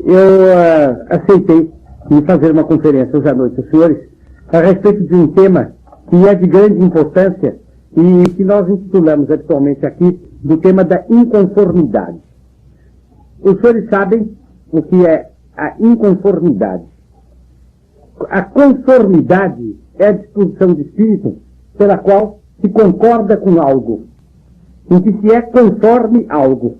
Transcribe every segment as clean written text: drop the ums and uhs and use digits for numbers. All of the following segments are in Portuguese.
eu aceitei de fazer uma conferência hoje à noite aos senhores a respeito de um tema que é de grande importância e que nós intitulamos habitualmente aqui do tema da inconformidade. Os senhores sabem o que é a inconformidade. A conformidade é a disposição de espírito pela qual se concorda com algo, em que se é conforme algo.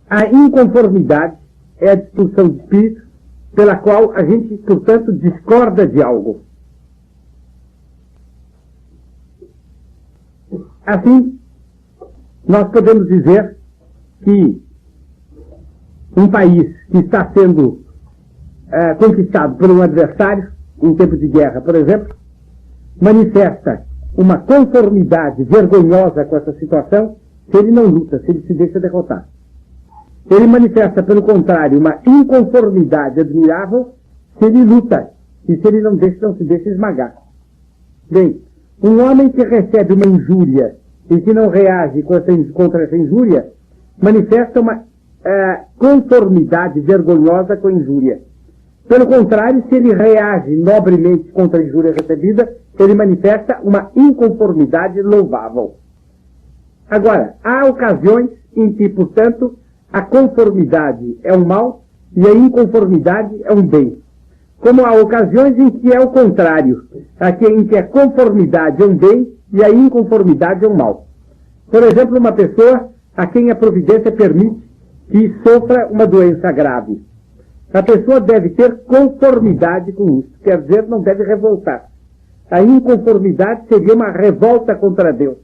A inconformidade é a disposição de espírito pela qual a gente, portanto, discorda de algo. Assim, nós podemos dizer que um país que está sendo conquistado por um adversário, em tempo de guerra, por exemplo, manifesta uma conformidade vergonhosa com essa situação se ele não luta, se ele se deixa derrotar. Ele manifesta, pelo contrário, uma inconformidade admirável se ele luta e se ele não se deixa esmagar. Bem, um homem que recebe uma injúria e que não reage contra essa injúria manifesta uma conformidade vergonhosa com a injúria. Pelo contrário, se ele reage nobremente contra a injúria recebida, ele manifesta uma inconformidade louvável. Agora, há ocasiões em que, portanto, a conformidade é um mal e a inconformidade é um bem. Como há ocasiões em que é o contrário, em que a conformidade é um bem e a inconformidade é um mal. Por exemplo, uma pessoa a quem a providência permite que sofra uma doença grave. A pessoa deve ter conformidade com isso, quer dizer, não deve revoltar. A inconformidade seria uma revolta contra Deus.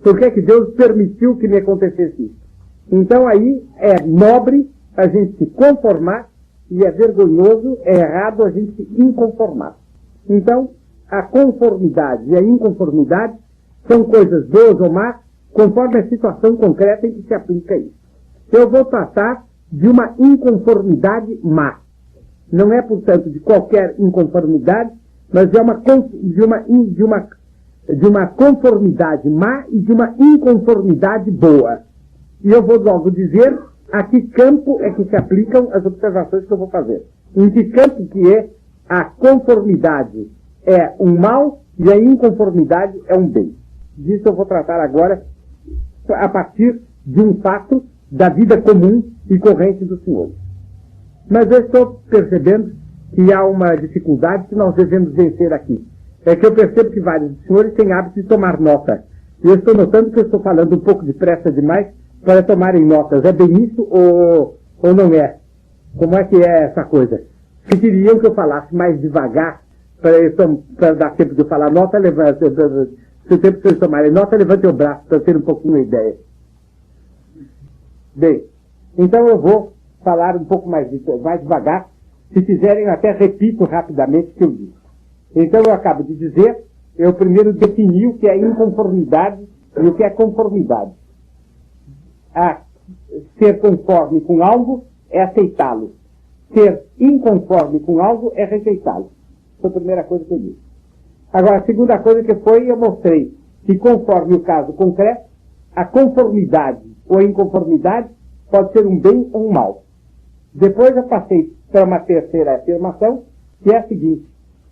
Por que é que Deus permitiu que me acontecesse isso? Então aí é nobre a gente se conformar e é vergonhoso, é errado a gente se inconformar. Então, a conformidade e a inconformidade são coisas boas ou más, conforme a situação concreta em que se aplica isso. Eu vou tratar de uma inconformidade má. Não é, portanto, de qualquer inconformidade, mas é de uma conformidade má e de uma inconformidade boa. E eu vou logo dizer a que campo é que se aplicam as observações que eu vou fazer. Em que campo que é a conformidade é um mal e a inconformidade é um bem. Disso eu vou tratar agora a partir de um fato da vida comum e corrente dos senhores. Mas eu estou percebendo que há uma dificuldade que nós devemos vencer aqui. É que eu percebo que vários dos senhores têm hábito de tomar nota. E eu estou notando que eu estou falando um pouco depressa demais para tomarem notas. É bem isso ou não é? Como é que é essa coisa? Se queriam que eu falasse mais devagar para dar tempo de eu falar nota, se o tempo que vocês tomarem nota, levante o braço para ter um pouquinho a ideia. Bem, então eu vou falar um pouco mais devagar. Se quiserem, eu até repito rapidamente o que eu disse. Então eu acabo de dizer, eu primeiro defini o que é inconformidade e o que é conformidade. Ser conforme com algo é aceitá-lo. Ser inconforme com algo é rejeitá-lo. Foi a primeira coisa que eu disse. Agora, a segunda coisa que foi, eu mostrei que conforme o caso concreto, a conformidade ou a inconformidade pode ser um bem ou um mal. Depois eu passei para uma terceira afirmação, que é a seguinte: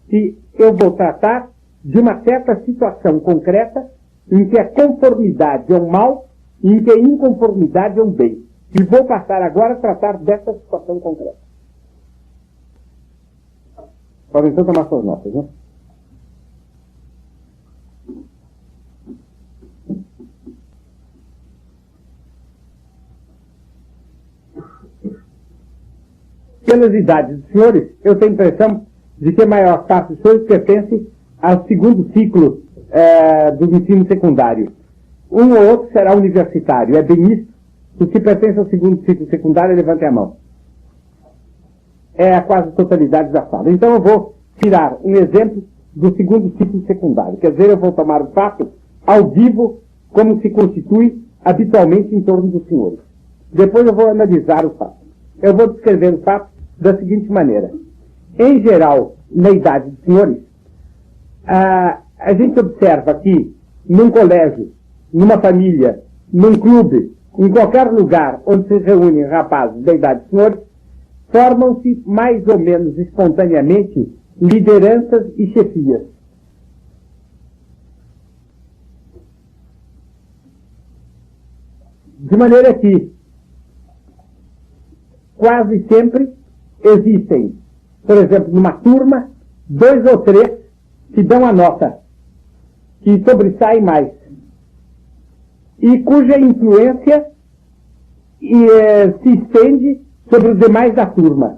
que eu vou tratar de uma certa situação concreta em que a conformidade é um mal e em que a inconformidade é um bem. E vou passar agora a tratar dessa situação concreta. Podem então tomar suas notas, né? Pelas idades dos senhores, eu tenho a impressão de que a maior parte dos senhores pertence ao segundo ciclo do ensino secundário. Um ou outro será universitário. É bem isso? Os que pertencem ao segundo ciclo secundário, levantem a mão. É a quase totalidade da sala. Então eu vou tirar um exemplo do segundo ciclo secundário. Quer dizer, eu vou tomar o fato ao vivo, como se constitui habitualmente em torno dos senhores. Depois eu vou analisar o fato. Eu vou descrever o fato da seguinte maneira. Em geral, na idade dos senhores, a gente observa que num colégio, numa família, num clube em qualquer lugar onde se reúnem rapazes da idade de senhores, formam-se mais ou menos espontaneamente lideranças e chefias. De maneira que quase sempre existem, por exemplo, numa turma, 2 ou 3 que dão a nota, que sobressaem mais, e cuja influência se estende sobre os demais da turma,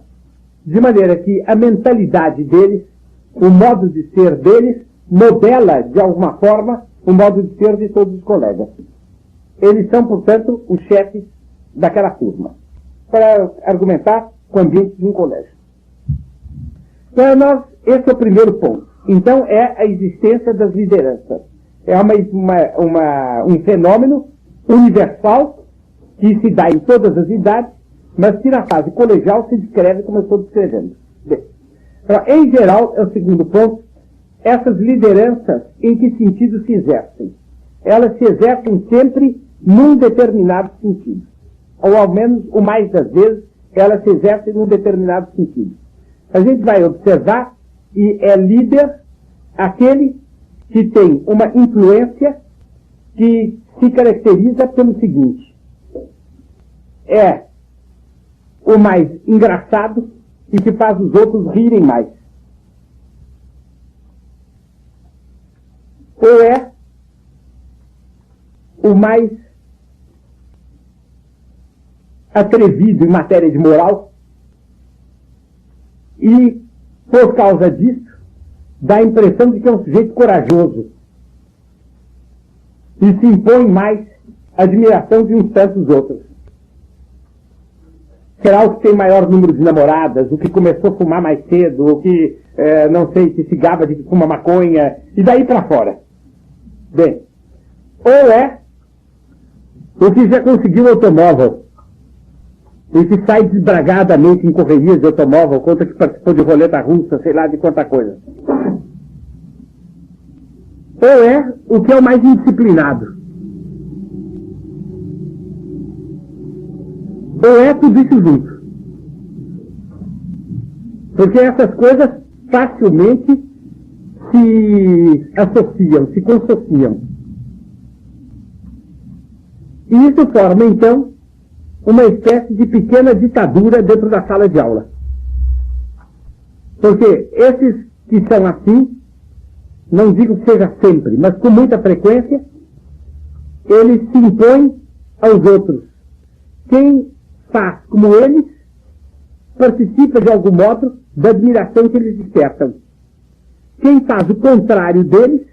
de maneira que a mentalidade deles, o modo de ser deles, modela, de alguma forma, o modo de ser de todos os colegas. Eles são, portanto, os chefes daquela turma, para argumentar com o ambiente de um colégio. Para nós, esse é o primeiro ponto. Então, é a existência das lideranças. É um fenômeno universal que se dá em todas as idades, mas que na fase colegial se descreve como eu estou descrevendo. Bem, então, em geral, é o segundo ponto, essas lideranças, em que sentido se exercem? Elas se exercem sempre num determinado sentido. Ou ao menos, o mais das vezes, elas se exercem num determinado sentido. A gente vai observar e é líder aquele que tem uma influência que se caracteriza pelo seguinte: é o mais engraçado e que faz os outros rirem mais. Ou é o mais atrevido em matéria de moral e, por causa disso, dá a impressão de que é um sujeito corajoso e se impõe mais a admiração de uns tantos outros. Será o que tem maior número de namoradas, o que começou a fumar mais cedo, o que, não sei, que se gaba de que fuma maconha, e daí para fora. Bem, ou é o que já conseguiu automóvel, e que sai desbragadamente em correrias de automóvel, conta que participou de roleta russa, sei lá de quanta coisa. Ou é o que é o mais indisciplinado. Ou é tudo isso junto. Porque essas coisas facilmente se associam, se consociam. E isso forma, então, uma espécie de pequena ditadura dentro da sala de aula. Porque esses que são assim, não digo que seja sempre, mas com muita frequência, eles se impõem aos outros. Quem faz como eles, participa de algum modo da admiração que eles despertam. Quem faz o contrário deles,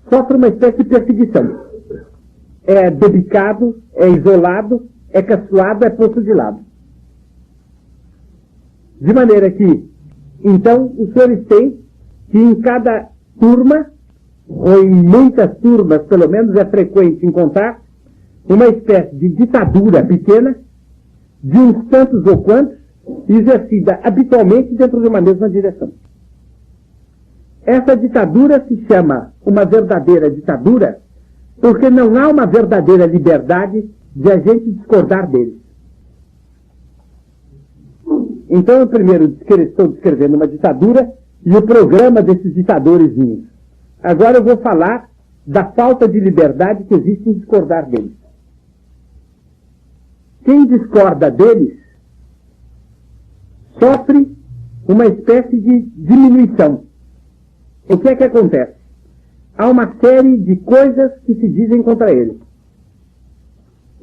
sofre uma espécie de perseguição. É debicado, é isolado, é caçoado, é posto de lado. De maneira que, então, os senhores têm que em cada turma, ou em muitas turmas, pelo menos é frequente encontrar, uma espécie de ditadura pequena, de uns tantos ou quantos, exercida habitualmente dentro de uma mesma direção. Essa ditadura se chama uma verdadeira ditadura, porque não há uma verdadeira liberdade de a gente discordar deles. Então, eu primeiro estou descrevendo uma ditadura e o programa desses ditadores. Agora eu vou falar da falta de liberdade que existe em discordar deles. Quem discorda deles sofre uma espécie de diminuição. O que é que acontece? Há uma série de coisas que se dizem contra ele.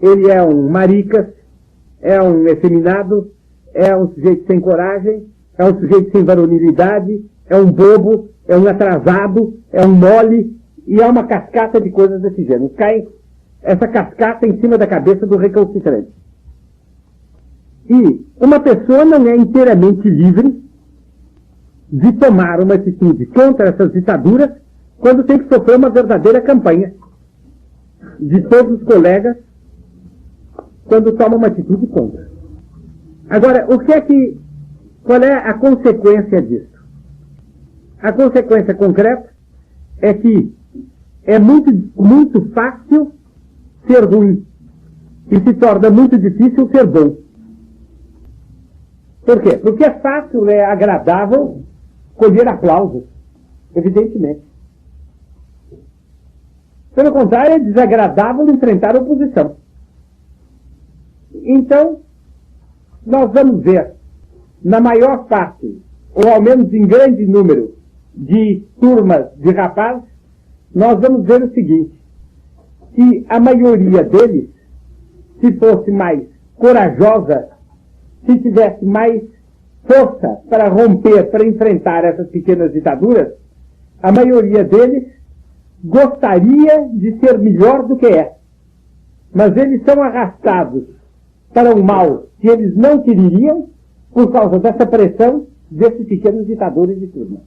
Ele é um maricas, é um efeminado, é um sujeito sem coragem, é um sujeito sem varonilidade, é um bobo, é um atrasado, é um mole, e há uma cascata de coisas desse gênero. Cai essa cascata em cima da cabeça do recalcitrante. E uma pessoa não é inteiramente livre de tomar uma atitude contra essas ditaduras quando tem que sofrer uma verdadeira campanha de todos os colegas quando toma uma atitude contra. Agora, qual é a consequência disso? A consequência concreta é que é muito, muito fácil ser ruim. e se torna muito difícil ser bom. Por quê? Porque é fácil, é agradável colher aplausos, evidentemente. Pelo contrário, é desagradável enfrentar a oposição. Então, nós vamos ver, na maior parte, ou ao menos em grande número, de turmas de rapazes, nós vamos ver o seguinte, que a maioria deles, se fosse mais corajosa, se tivesse mais força para romper, para enfrentar essas pequenas ditaduras, a maioria deles gostaria de ser melhor do que é. Mas eles são arrastados para um mal que eles não queriam por causa dessa pressão desses pequenos ditadores de turma.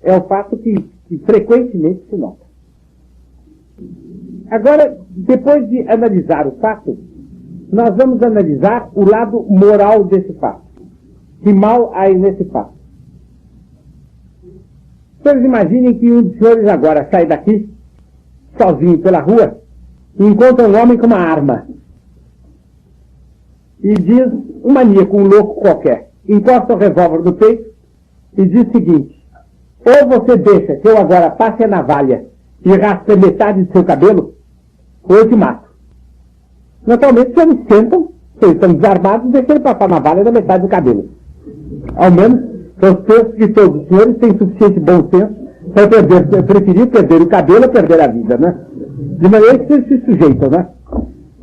É o fato que frequentemente se nota. Agora, depois de analisar o fato, nós vamos analisar o lado moral desse fato. Que mal há nesse fato? Vocês imaginem que um dos senhores agora sai daqui, sozinho pela rua, e encontra um homem com uma arma. E diz, um maníaco, um louco qualquer, encosta o revólver no peito e diz o seguinte: ou você deixa que eu agora passe a navalha e raspe metade do seu cabelo, ou eu te mato. Naturalmente, se eles sentam, se eles estão desarmados, deixa ele passar a navalha na metade do cabelo. Ao menos, eu penso que todos os senhores têm suficiente bom senso para preferir perder o cabelo a perder a vida, né? De maneira que eles se sujeitam, né?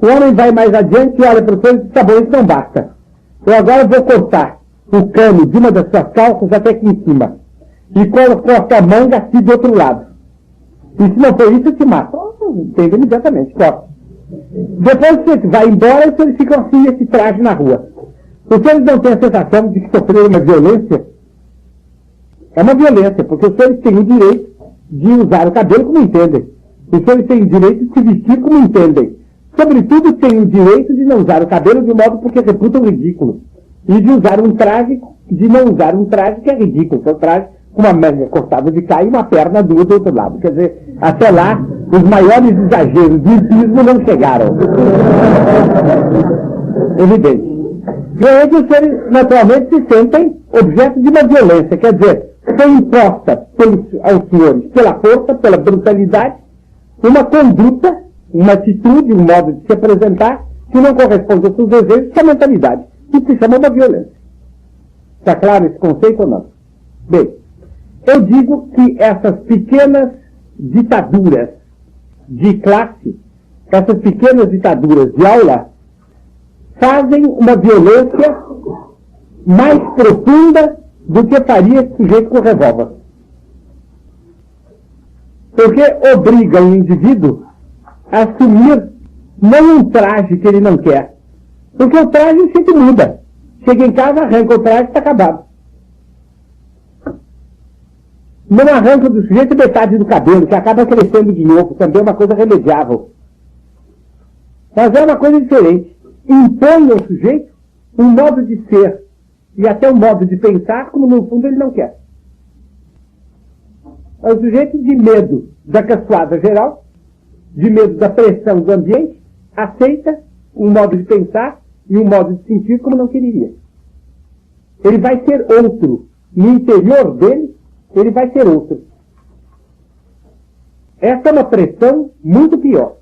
O homem vai mais adiante e olha para o senhor e diz: tá bom, isso não basta. Eu agora vou cortar o cano de uma das suas calças até aqui em cima. E corto a manga aqui do outro lado. E se não for isso, eu te mato. Entendo imediatamente, corta. Depois que você vai embora, os senhores ficam assim, esse traje na rua. Os senhores não têm a sensação de que sofreram uma violência? É uma violência, porque os senhores têm o direito de usar o cabelo como entendem. Os senhores têm o direito de se vestir como entendem. Sobretudo, têm o direito de não usar o cabelo de modo porque reputam ridículo. E de usar um traje, de não usar um traje que é ridículo, que é um traje com uma manga cortada de cá e uma perna do outro lado. Quer dizer, até lá, os maiores exageros do hipismo não chegaram. Evidente. E aí que os senhores, naturalmente, se sentem objeto de uma violência. Quer dizer, foi imposta aos senhores, pela força, pela brutalidade, uma conduta, uma atitude, um modo de se apresentar que não corresponde aos seus desejos, que é a mentalidade. Isso se chama uma violência. Está claro esse conceito ou não? Bem, eu digo que essas pequenas ditaduras de classe, essas pequenas ditaduras de aula, fazem uma violência mais profunda do que faria esse sujeito com o revólver. Porque obriga o indivíduo a assumir não um traje que ele não quer. Porque o traje sempre muda. Chega em casa, arranca o traje e está acabado. Não arranca do sujeito metade do cabelo, que acaba crescendo de novo. Também é uma coisa remediável. Mas é uma coisa diferente. Impõe ao sujeito um modo de ser e até um modo de pensar como no fundo ele não quer. É o sujeito de medo da caçoada geral, de medo da pressão do ambiente, aceita um modo de pensar e um modo de sentir como não quereria. Ele vai ser outro. No interior dele, ele vai ser outro. Essa é uma pressão muito pior.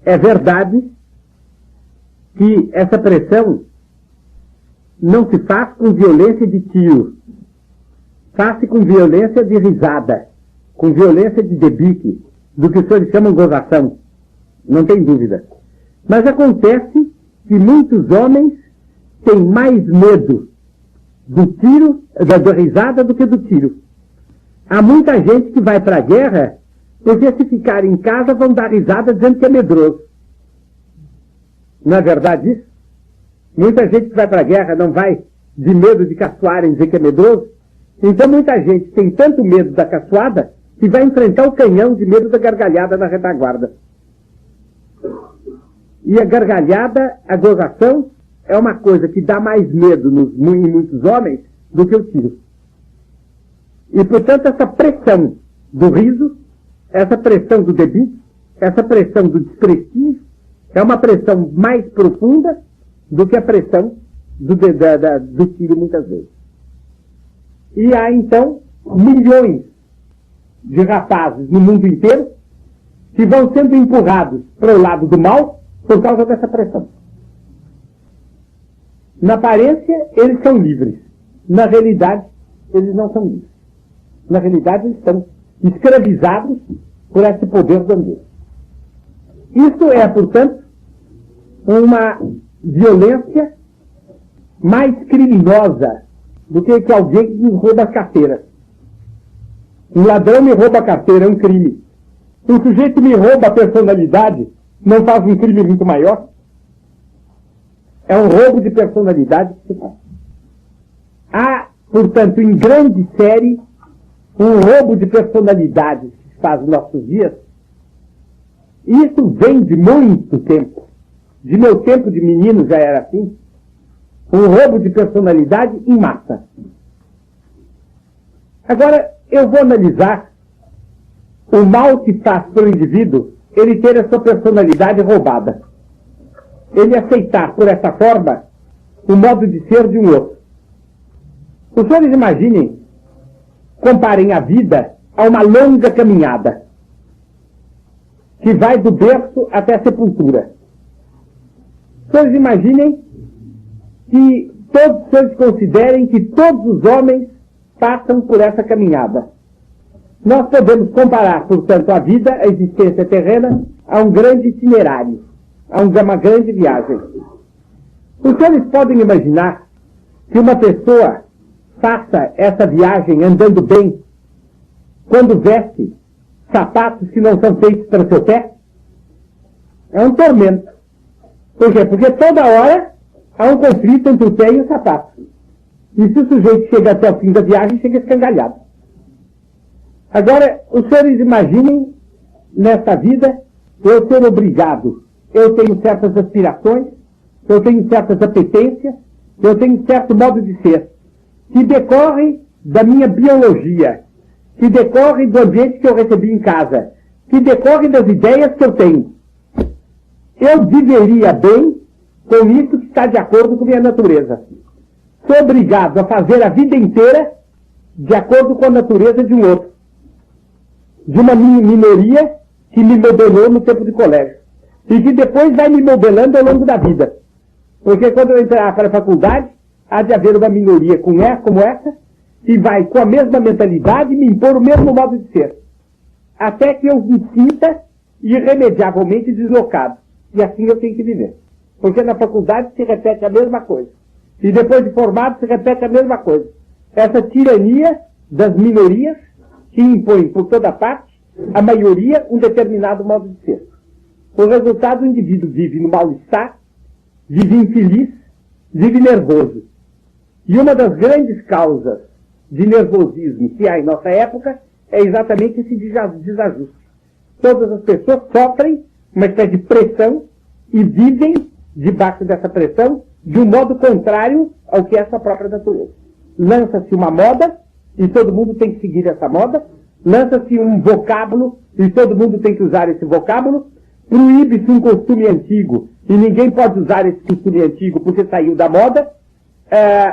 É verdade que essa pressão não se faz com violência de tiro. Faz-se com violência de risada, com violência de debique, do que os senhores chamam gozação. Não tem dúvida. Mas acontece que muitos homens têm mais medo do tiro, da risada, do que do tiro. Há muita gente que vai para a guerra porque se ficar em casa vão dar risada dizendo que é medroso. Não é verdade isso? Muita gente que vai para a guerra não vai de medo de caçoarem dizer que é medroso. Então muita gente tem tanto medo da caçoada que vai enfrentar o canhão de medo da gargalhada na retaguarda. E a gargalhada, a gozação, é uma coisa que dá mais medo em muitos homens do que o tiro. E, portanto, essa pressão do riso, essa pressão do debite, essa pressão do desprestígio é uma pressão mais profunda do que a pressão do filho, muitas vezes. E há, então, milhões de rapazes no mundo inteiro que vão sendo empurrados para o lado do mal por causa dessa pressão. Na aparência, eles são livres. Na realidade, eles não são livres. Na realidade, eles estão escravizados por esse poder do ambiente. Isso é, portanto, uma violência mais criminosa do que alguém que nos rouba a carteira. Um ladrão me rouba a carteira, é um crime. Um sujeito me rouba a personalidade, não faz um crime muito maior? É um roubo de personalidade que se faz. Há, portanto, em grande série, um roubo de personalidade que se faz nos nossos dias. Isso vem de muito tempo. De meu tempo de menino já era assim. Um roubo de personalidade em massa. Agora, eu vou analisar o mal que faz para o indivíduo ele ter a sua personalidade roubada. Ele aceitar, por essa forma, o modo de ser de um outro. Os senhores imaginem, comparem a vida a uma longa caminhada que vai do berço até a sepultura. Os senhores imaginem que todos os senhores considerem que todos os homens passam por essa caminhada. Nós podemos comparar, portanto, a vida, a existência terrena, a um grande itinerário, a uma grande viagem. Os senhores podem imaginar que uma pessoa faça essa viagem andando bem quando veste sapatos que não são feitos para o seu pé? É um tormento. Por quê? Porque toda hora há um conflito entre o pé e o sapato. E se o sujeito chega até o fim da viagem, chega escangalhado. Agora, os senhores imaginem, nessa vida, eu ser obrigado. Eu tenho certas aspirações, eu tenho certas apetências, eu tenho certo modo de ser, que decorre da minha biologia, que decorre do ambiente que eu recebi em casa, que decorre das ideias que eu tenho. Eu viveria bem com isso que está de acordo com minha natureza. Sou obrigado a fazer a vida inteira de acordo com a natureza de um outro. De uma minoria que me modelou no tempo de colégio. E que depois vai me modelando ao longo da vida. Porque quando eu entrar para a faculdade, há de haver uma minoria como essa, que vai com a mesma mentalidade me impor o mesmo modo de ser. Até que eu me sinta irremediavelmente deslocado. E assim eu tenho que viver. Porque na faculdade se repete a mesma coisa. E depois de formado se repete a mesma coisa. Essa tirania das minorias que impõe por toda parte a maioria um determinado modo de ser. O resultado, o indivíduo vive no mal-estar, vive infeliz, vive nervoso. E uma das grandes causas de nervosismo que há em nossa época é exatamente esse desajuste. Todas as pessoas sofrem uma espécie de pressão e vivem debaixo dessa pressão de um modo contrário ao que é a sua própria natureza. Lança-se uma moda e todo mundo tem que seguir essa moda. Lança-se um vocábulo e todo mundo tem que usar esse vocábulo. Proíbe-se um costume antigo e ninguém pode usar esse costume antigo porque saiu da moda.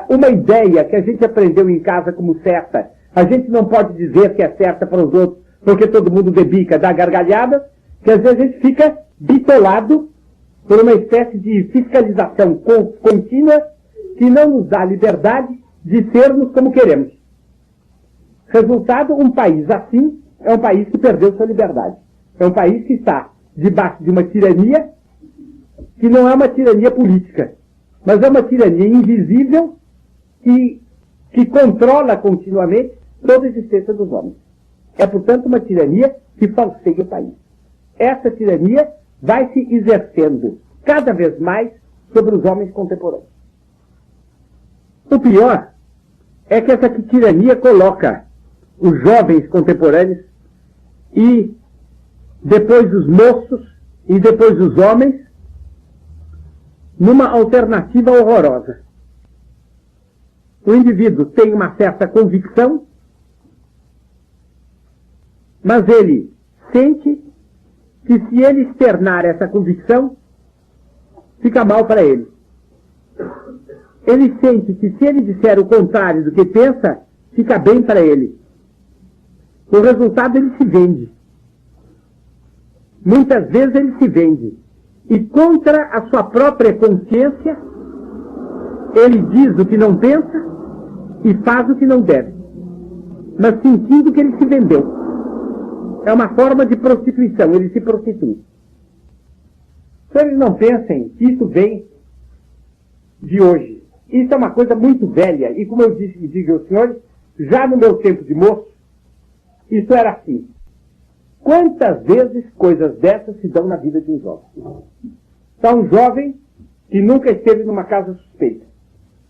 Uma ideia que a gente aprendeu em casa como certa, a gente não pode dizer que é certa para os outros porque todo mundo debica, dá gargalhada, que às vezes a gente fica bitolado por uma espécie de fiscalização contínua que não nos dá liberdade de sermos como queremos. Resultado, um país assim é um país que perdeu sua liberdade. É um país que está debaixo de uma tirania que não é uma tirania política, mas é uma tirania invisível que controla continuamente toda a existência dos homens. É, portanto, uma tirania que falseia o país. Essa tirania vai se exercendo cada vez mais sobre os homens contemporâneos. O pior é que essa tirania coloca os jovens contemporâneos e depois os moços e depois os homens numa alternativa horrorosa. O indivíduo tem uma certa convicção, mas ele sente que se ele externar essa convicção, fica mal para ele. Ele sente que se ele disser o contrário do que pensa, fica bem para ele. O resultado, ele se vende. Muitas vezes ele se vende. E contra a sua própria consciência, ele diz o que não pensa e faz o que não deve. Mas sentindo que ele se vendeu. É uma forma de prostituição, ele se prostitui. Senhores, não pensem que isso vem de hoje. Isso é uma coisa muito velha. E como eu digo aos senhores, já no meu tempo de moço, isso era assim. Quantas vezes coisas dessas se dão na vida de um jovem? Está um jovem que nunca esteve numa casa suspeita,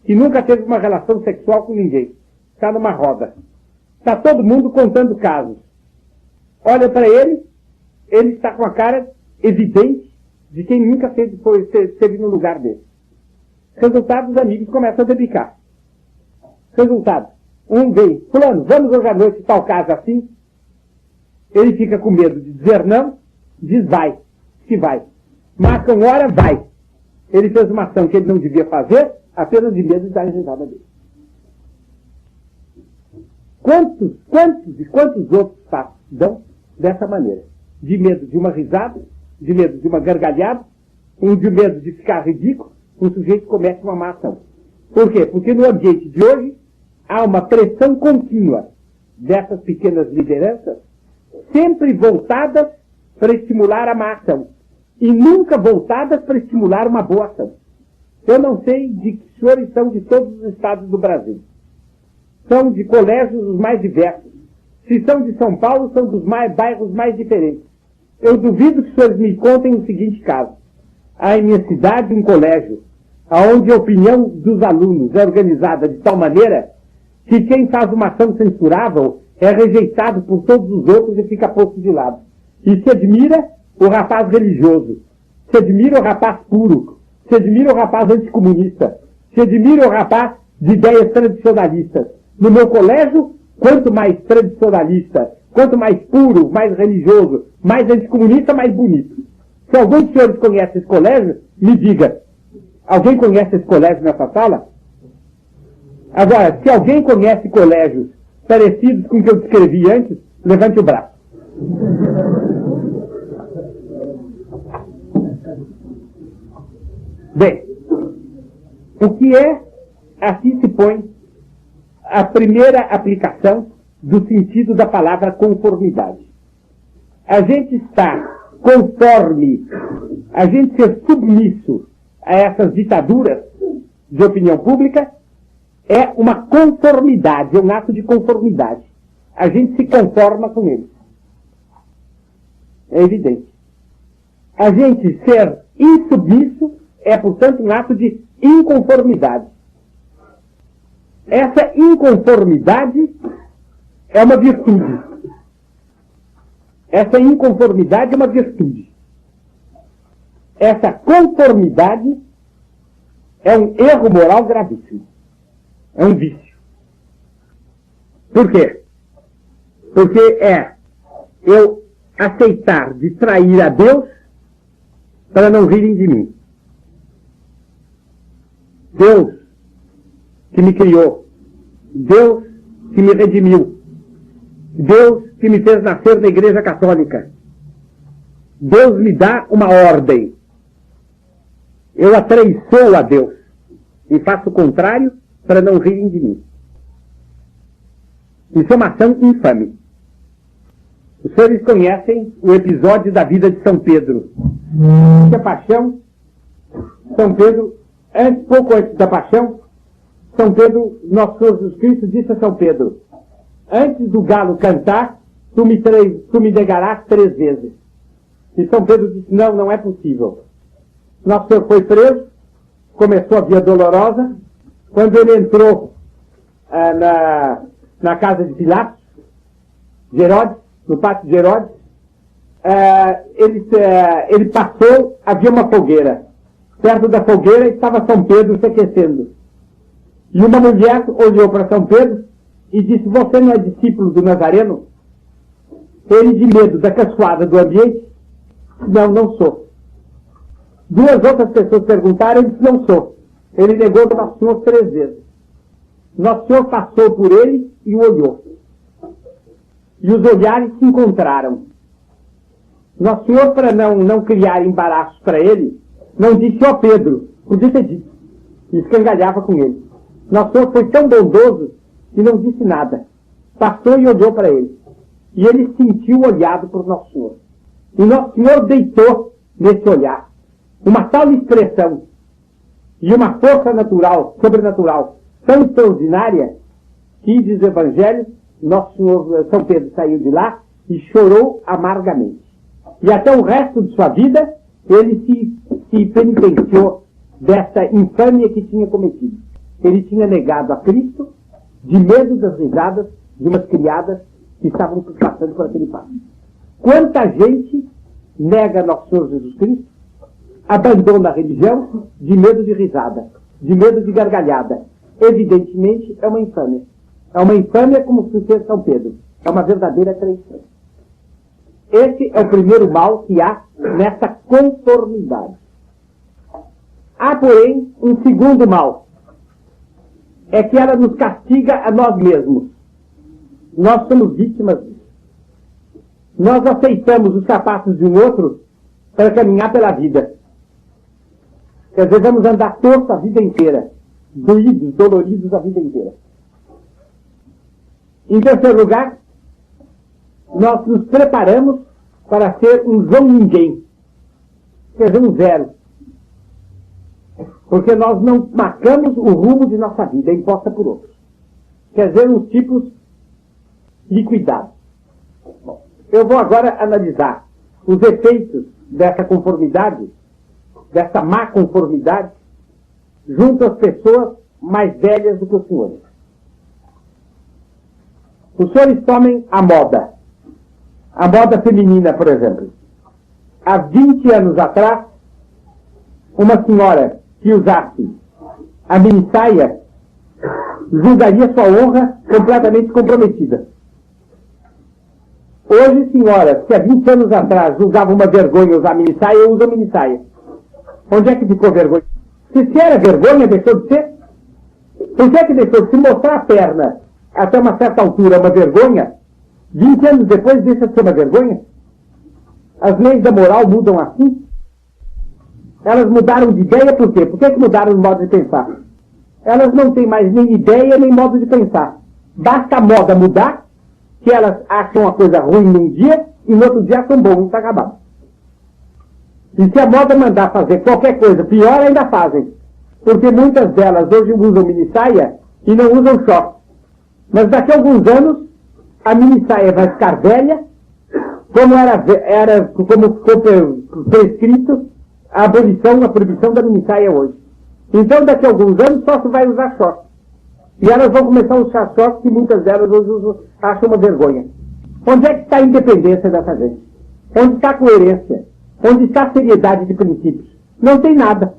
que nunca teve uma relação sexual com ninguém. Está numa roda. Está todo mundo contando casos. Olha para ele, ele está com a cara evidente de quem nunca esteve no lugar dele. Resultado, os amigos começam a debicar. Resultado, um vem, fulano, vamos hoje à noite tal casa assim. Ele fica com medo de dizer não, diz vai, que vai. Marca uma hora, vai. Ele fez uma ação que ele não devia fazer, apenas de medo de dar a risada dele. Quantos outros passos dão dessa maneira? De medo de uma risada, de medo de uma gargalhada, de medo de ficar ridículo, o sujeito comete uma má ação. Por quê? Porque no ambiente de hoje há uma pressão contínua dessas pequenas lideranças, sempre voltadas para estimular a má ação e nunca voltadas para estimular uma boa ação. Eu não sei de que senhores são de todos os estados do Brasil. São de colégios os mais diversos. Se são de São Paulo, são dos bairros mais diferentes. Eu duvido que os senhores me contem o seguinte caso. Há em minha cidade um colégio, onde a opinião dos alunos é organizada de tal maneira que quem faz uma ação censurável é rejeitado por todos os outros e fica posto de lado. E se admira o rapaz religioso, se admira o rapaz puro, se admira o rapaz anticomunista, se admira o rapaz de ideias tradicionalistas. No meu colégio, quanto mais tradicionalista, quanto mais puro, mais religioso, mais anticomunista, mais bonito. Se algum dos senhores conhece esse colégio, me diga. Alguém conhece esse colégio nessa sala? Agora, se alguém conhece colégios parecidos com o que eu descrevi antes, levante o braço. Bem, o que é, assim se põe a primeira aplicação do sentido da palavra conformidade. A gente está conforme, a gente ser submisso a essas ditaduras de opinião pública é uma conformidade, é um ato de conformidade. A gente se conforma com eles. É evidente. A gente ser insubmisso é, portanto, um ato de inconformidade. Essa inconformidade é uma virtude. Essa inconformidade é uma virtude. Essa conformidade é um erro moral gravíssimo. É um vício. Por quê? Porque é eu aceitar de trair a Deus para não rirem de mim. Deus que me criou, Deus que me redimiu, Deus que me fez nascer na Igreja Católica, Deus me dá uma ordem. Eu atraiçoo a Deus e faço o contrário para não rirem de mim. Isso é uma ação infame. Os senhores conhecem o episódio da vida de São Pedro. Que a paixão, São Pedro, pouco antes da paixão, São Pedro, nosso Senhor Jesus Cristo, disse a São Pedro: antes do galo cantar, tu me negarás 3 vezes. E São Pedro disse: não, não é possível. Nosso Senhor foi preso, começou a via dolorosa. Quando ele entrou na casa de Pilatos, de Herodes, no pátio de Herodes, ele passou, havia uma fogueira. Perto da fogueira estava São Pedro se aquecendo. E uma mulher olhou para São Pedro e disse: você não é discípulo do Nazareno? Ele, de medo da caçoada do ambiente, Não, não sou. Duas outras pessoas perguntaram, ele disse, não sou. Ele negou o Nosso Senhor 3 vezes. Nosso Senhor passou por ele e o olhou. E os olhares se encontraram. Nosso Senhor, para não criar embaraços para ele, não disse, ó Pedro, podia ter dito. E escangalhava com ele. Nosso Senhor foi tão bondoso que não disse nada. Passou e olhou para ele. E ele sentiu olhado por Nosso Senhor. E Nosso Senhor deitou nesse olhar uma tal expressão e uma força natural, sobrenatural, tão extraordinária, que, diz o Evangelho, Nosso Senhor São Pedro saiu de lá e chorou amargamente. E até o resto de sua vida, ele se penitenciou dessa infâmia que tinha cometido. Ele tinha negado a Cristo de medo das risadas de umas criadas que estavam passando por aquele passo. Quanta gente nega Nosso Senhor Jesus Cristo, abandona a religião de medo de risada, de medo de gargalhada. Evidentemente, é uma infâmia. É uma infâmia como se fosse São Pedro. É uma verdadeira traição. Esse é o primeiro mal que há nessa conformidade. Há, porém, um segundo mal. É que ela nos castiga a nós mesmos. Nós somos vítimas disso. Nós aceitamos os sapatos de um outro para caminhar pela vida. Quer dizer, vamos andar torto a vida inteira. Doídos, doloridos a vida inteira. Em terceiro lugar, nós nos preparamos para ser um João Ninguém. Quer dizer, um zero. Porque nós não marcamos o rumo de nossa vida, é imposta por outros. Quer dizer, uns tipos liquidados. Bom, eu vou agora analisar os efeitos dessa conformidade, dessa má conformidade, junto às pessoas mais velhas do que os senhores. Os senhores tomem a moda feminina, por exemplo. Há 20 anos atrás, uma senhora que usasse a minissaia julgaria sua honra completamente comprometida. Hoje, senhoras que há 20 anos atrás julgavam uma vergonha usar minissaia, usam minissaia. Onde é que ficou a vergonha? Se era vergonha, deixou de ser? Por que é que deixou de se mostrar a perna até uma certa altura uma vergonha? 20 anos depois deixa de ser uma vergonha? As leis da moral mudam assim? Elas mudaram de ideia por quê? Por que mudaram o modo de pensar? Elas não têm mais nem ideia nem modo de pensar. Basta a moda mudar, que elas acham uma coisa ruim num dia e no outro dia acham bom, está acabado. E se a moda mandar fazer qualquer coisa pior, ainda fazem. Porque muitas delas hoje usam minissaia e não usam short. Mas daqui a alguns anos, a minissaia vai ficar velha, como ficou prescrito a proibição da minissaia hoje. Então, daqui a alguns anos, só se vai usar short. E elas vão começar a usar short que muitas delas hoje acham uma vergonha. Onde é que está a independência dessa gente? Onde está a coerência? Onde está a seriedade de princípios? Não tem nada.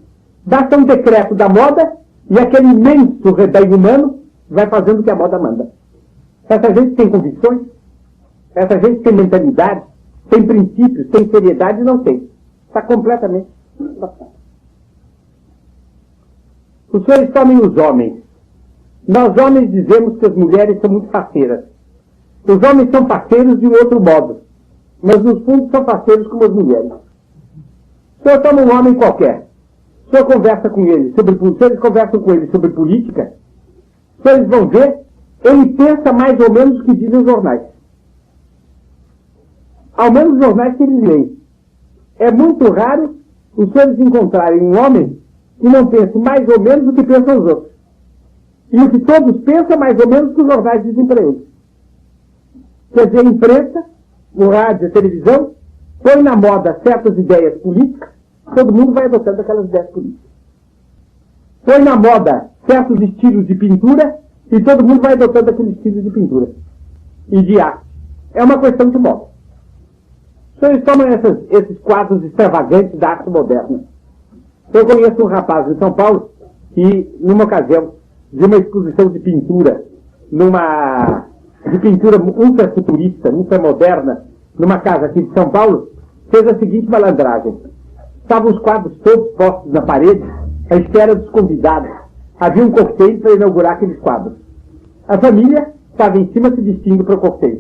Basta um decreto da moda e aquele imenso rebanho humano vai fazendo o que a moda manda. Essa gente tem convicções? Essa gente tem mentalidade? Tem princípios? Tem seriedade? Não tem. Está completamente bastante. Os senhores tomem os homens. Nós homens dizemos que as mulheres são muito parceiras. Os homens são parceiros de um outro modo. Mas nos fundos são parceiros como as mulheres. O senhor toma um homem qualquer. O senhor conversa com ele sobre política. Se eles conversam com ele sobre política, vocês vão ver, ele pensa mais ou menos o que dizem os jornais. Ao menos os jornais que eles leem. É muito raro os senhores encontrarem um homem que não pense mais ou menos o que pensam os outros. E o que todos pensam mais ou menos o que os jornais dizem para eles. Quer dizer, a imprensa, o rádio, a televisão, põe na moda certas ideias políticas, todo mundo vai adotando aquelas ideias políticas. Põe na moda certos estilos de pintura, e todo mundo vai adotando aqueles estilos de pintura. E de arte. É uma questão de moda. Os senhores tomam esses quadros extravagantes da arte moderna. Eu conheço um rapaz em São Paulo que, numa ocasião de uma exposição de pintura, ultrafuturista, ultramoderna, numa casa aqui de São Paulo, fez a seguinte malandragem. Estavam os quadros todos postos na parede, à espera dos convidados. Havia um coquetel para inaugurar aqueles quadros. A família estava em cima se vestindo para o coquetel.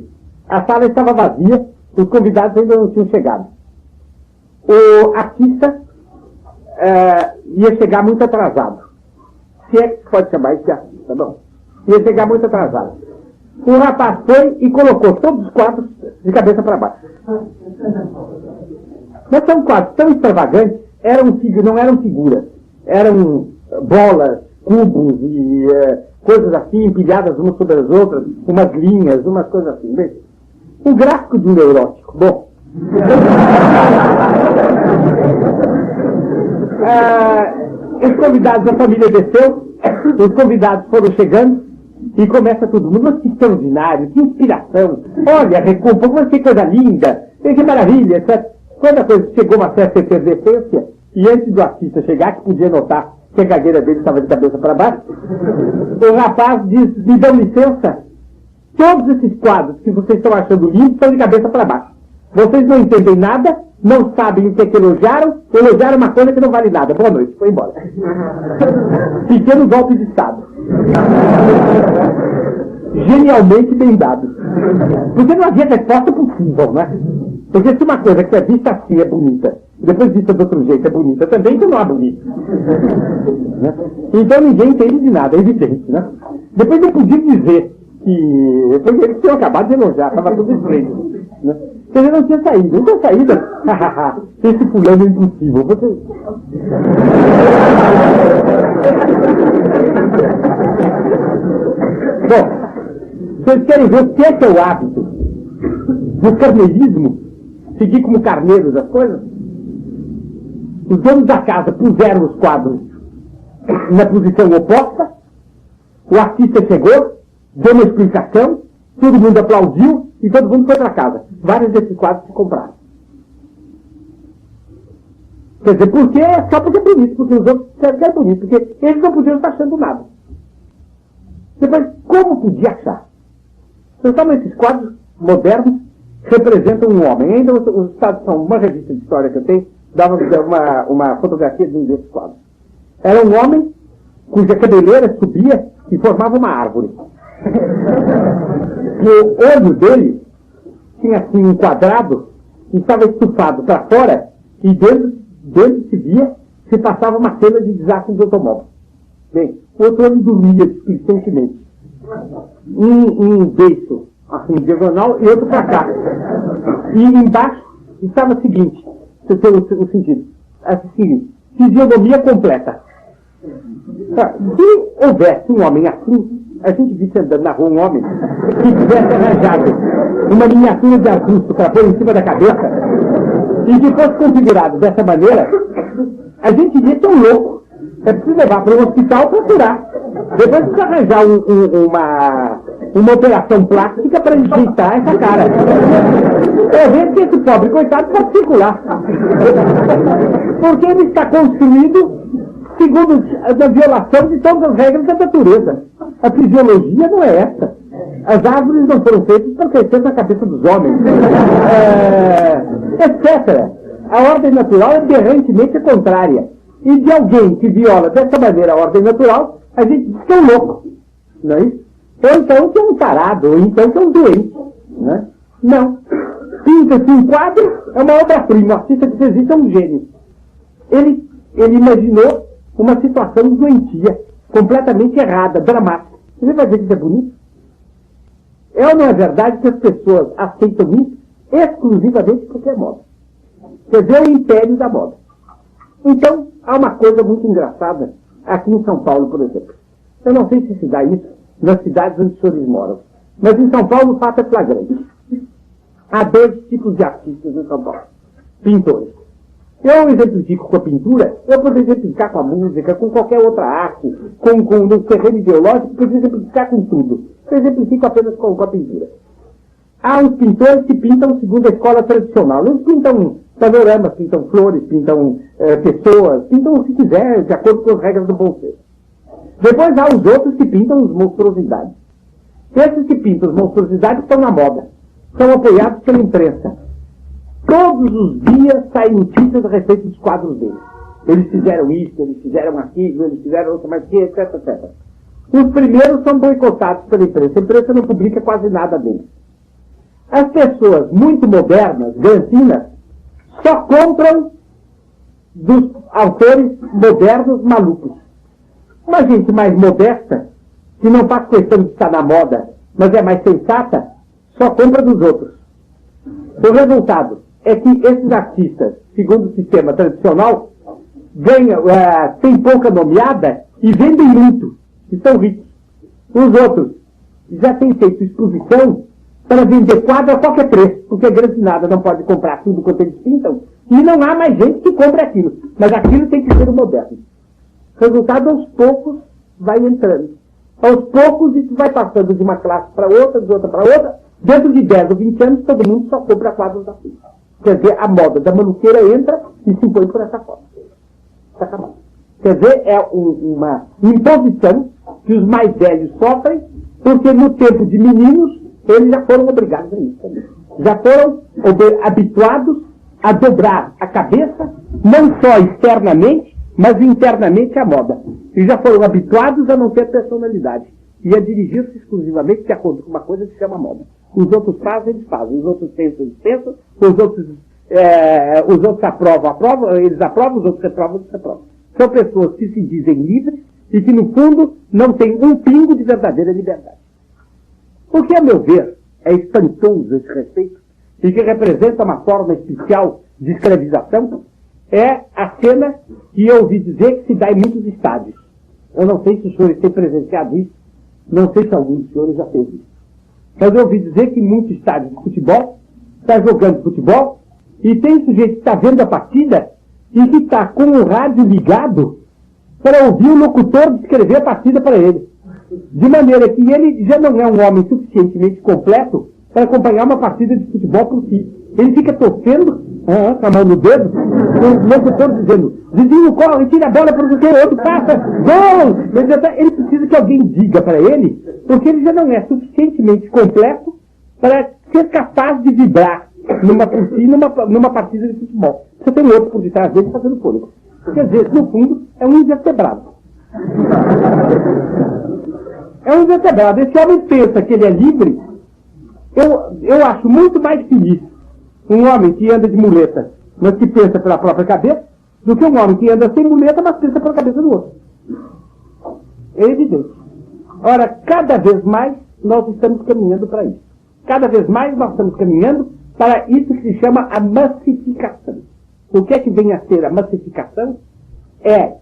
A sala estava vazia, os convidados ainda não tinham chegado. O artista ia chegar muito atrasado. Se é que pode chamar isso de artista, não. Ia chegar muito atrasado. O rapaz foi e colocou todos os quadros de cabeça para baixo. Mas são quadros tão extravagantes, não eram figuras. Eram bolas, cubos e coisas assim, empilhadas umas sobre as outras, umas linhas, umas coisas assim. Bem, o gráfico de um neurótico. Bom. Os convidados da família desceu, os convidados foram chegando e começa todo mundo. Mas que extraordinário, que inspiração. Olha, recompa, mas que coisa linda, que maravilha, etc. Quando a coisa chegou uma certa efervescência, e antes do artista chegar, que podia notar que a cadeira dele estava de cabeça para baixo, o rapaz diz: me dão licença, todos esses quadros que vocês estão achando lindos estão de cabeça para baixo. Vocês não entendem nada, não sabem o que é que elogiaram uma coisa que não vale nada. Boa noite, foi embora. Pequeno golpe de Estado. Genialmente bem dado. Porque não havia resposta possível, né? Porque se uma coisa que é vista assim é bonita, depois vista de outro jeito é bonita também, então não é bonita. Né? Então ninguém entende de nada, é evidente, né? Depois eu podia dizer que... Porque eles tinham acabado de elogiar, estava tudo esplêndido. Né? Quer dizer, não tinha saída. Não tinha saída. Esse fulano é impossível. Você... Bom, vocês querem ver o que é o hábito do carneirismo? Seguir como carneiros as coisas? Os donos da casa puseram os quadros na posição oposta, o artista chegou, deu uma explicação, todo mundo aplaudiu e todo mundo foi para casa. Vários desses quadros se compraram. Quer dizer, por quê? Só porque é bonito, porque os outros disseram que é bonito, porque eles não podiam estar achando nada. Depois, como podia achar? Então, esses quadros modernos representam um homem. Ainda os Estados são uma revista de história que eu tenho, dava uma fotografia de um desses quadros. Era um homem cuja cabeleira subia e formava uma árvore. O olho dele tinha assim um quadrado e estava estufado para fora e dentro se via, se passava uma cena de desastre de automóvel. Bem, o outro homem dormia displicentemente. Um beiço assim, diagonal e outro para cá. E embaixo estava o seguinte, você tem o sentido, fisionomia completa. Se houvesse um homem assim, a gente visse andando na rua um homem que tivesse arranjado uma miniatura de arbusto para pôr em cima da cabeça e que fosse configurado dessa maneira, a gente diria que é um louco. É preciso levar para um hospital para curar. Depois precisa arranjar uma operação plástica para enjeitar essa cara. Eu vejo que esse pobre coitado pode circular. Porque ele está construído segundo a violação de todas as regras da natureza. A fisiologia não é essa. As árvores não foram feitas para crescer na cabeça dos homens. Etc. A ordem natural é aberrantemente contrária. E de alguém que viola dessa maneira a ordem natural, a gente diz que é um louco. Não é isso? Ou então que é um tarado, ou então que é um doente. Né? Não. Pinta-se um quadro, é uma obra-prima. O artista que fez isso é um gênio. Ele imaginou uma situação doentia, completamente errada, dramática. Você vai dizer que isso é bonito? É ou não é verdade que as pessoas aceitam isso exclusivamente porque é moda? Quer dizer, é o império da moda. Então, há uma coisa muito engraçada aqui em São Paulo, por exemplo. Eu não sei se dá isso nas cidades onde os senhores moram, mas em São Paulo o fato é flagrante. Há dois tipos de artistas em São Paulo. Pintores. Eu exemplifico com a pintura, eu poderia exemplificar com a música, com qualquer outra arte, no terreno ideológico, eu poderia exemplificar com tudo. Eu exemplifico apenas com a pintura. Há uns pintores que pintam segundo a escola tradicional. Eles pintam panoramas, pintam flores, pintam pessoas, pintam o que quiser, de acordo com as regras do bom senso. Depois há os outros que pintam as monstruosidades. Esses que pintam as monstruosidades estão na moda. São apoiados pela imprensa. Todos os dias saem notícias a respeito dos quadros deles. Eles fizeram isso, eles fizeram aquilo, eles fizeram outra mais que, etc, etc. Os primeiros são boicotados pela imprensa. A imprensa não publica quase nada deles. As pessoas muito modernas, granfinas, só compram dos autores modernos malucos. Uma gente mais modesta, que não faz questão de estar na moda, mas é mais sensata, só compra dos outros. O resultado é que esses artistas, segundo o sistema tradicional, têm pouca nomeada e vendem muito, e são ricos. Os outros já têm feito exposição para vender quadro a qualquer preço, porque granfinada não pode comprar tudo quanto eles pintam, e não há mais gente que compre aquilo. Mas aquilo tem que ser o moderno. O resultado, aos poucos, vai entrando. Aos poucos, isso vai passando de uma classe para outra, de outra para outra. Dentro de 10 ou 20 anos, todo mundo só compra quadros assim. Quer dizer, a moda da maluqueira entra e se impõe por essa forma. Está acabado. Quer dizer, é uma imposição que os mais velhos sofrem, porque no tempo de meninos, eles já foram obrigados a isso também. Já foram habituados a dobrar a cabeça, não só externamente, mas internamente à moda. E já foram habituados a não ter personalidade. E a dirigir-se exclusivamente de acordo com uma coisa que se chama moda. Os outros fazem, eles fazem. Os outros pensam, eles pensam. Os outros aprovam, eles aprovam. Os outros reprovam, eles reprovam. São pessoas que se dizem livres e que, no fundo, não têm um pingo de verdadeira liberdade. O que, a meu ver, é espantoso esse respeito e que representa uma forma especial de escravização, é a cena que eu ouvi dizer que se dá em muitos estádios. Eu não sei se os senhores têm presenciado isso, não sei se algum dos senhores já fez isso. Mas eu ouvi dizer que em muitos estádios de futebol, está jogando futebol, e tem sujeito que está vendo a partida e que está com o rádio ligado para ouvir o locutor descrever a partida para ele. De maneira que ele já não é um homem suficientemente completo para acompanhar uma partida de futebol por si. Ele fica torcendo, com a mão no dedo, o locutor dizendo, vizinho, corre, tira a bola para o outro passa, gol! Ele precisa que alguém diga para ele, porque ele já não é suficientemente completo para ser capaz de vibrar numa partida de futebol. Você tem outro por detrás dele fazendo fôlego. Quer dizer, no fundo, é um invertebrado. É um invertebrado. Esse homem pensa que ele é livre. Eu acho muito mais feliz um homem que anda de muleta, mas que pensa pela própria cabeça, do que um homem que anda sem muleta, mas pensa pela cabeça do outro. É evidente. Ora, cada vez mais nós estamos caminhando para isso. Cada vez mais nós estamos caminhando para isso que se chama a massificação. O que é que vem a ser a massificação?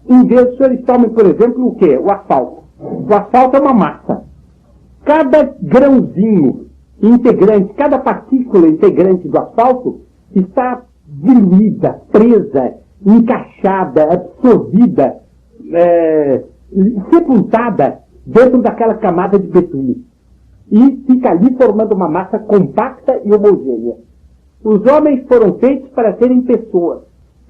Em vez de senhores tomem, por exemplo, o quê? O asfalto. O asfalto é uma massa. Cada grãozinho integrante, cada partícula integrante do asfalto está diluída, presa, encaixada, absorvida, sepultada dentro daquela camada de betume. E fica ali formando uma massa compacta e homogênea. Os homens foram feitos para serem pessoas,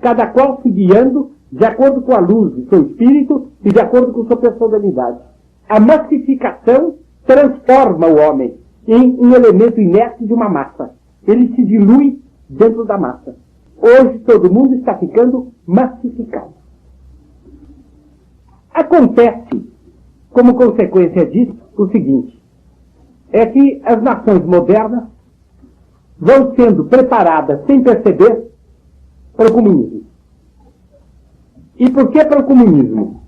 cada qual se guiando de acordo com a luz de seu espírito e de acordo com sua personalidade. A massificação transforma o homem em um elemento inerte de uma massa. Ele se dilui dentro da massa. Hoje todo mundo está ficando massificado. Acontece, como consequência disso, o seguinte, é que as nações modernas vão sendo preparadas, sem perceber, para o comunismo. E por que para o comunismo?